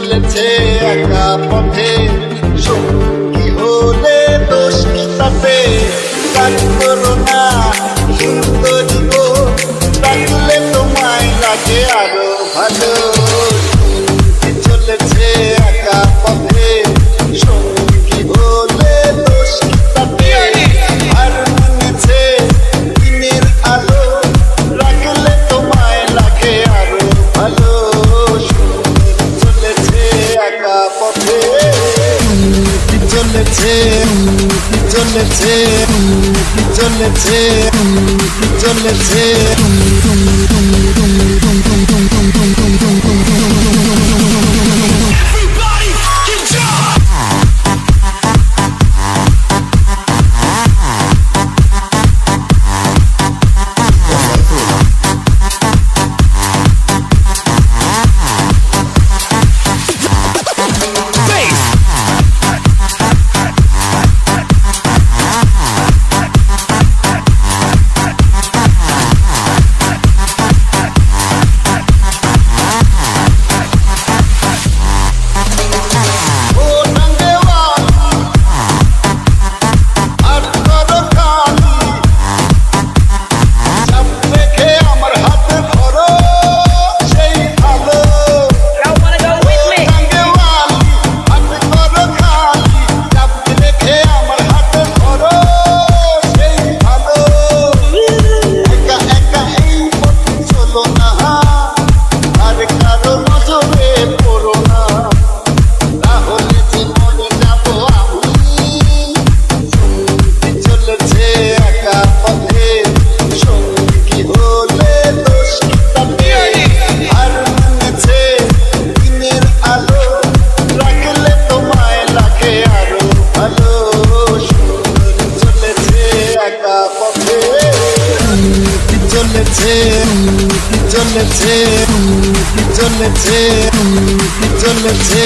চলেছে একা পথে সঙ্গী হলে দোষ কি তাতে কাজ করো না সুন্দরী গো রাখলে তোমায় লাগে আরো ভালো চলেছে একা পথে সঙ্গী হলে দোষ কি তাতে আর মনেছে দিনের আলো রাখলে তোমায় লাগে আরো ভালো চলেছে একা পথে চলেছে চলেছে চলেছে চলেছে চলেছে চলেছে চলেছে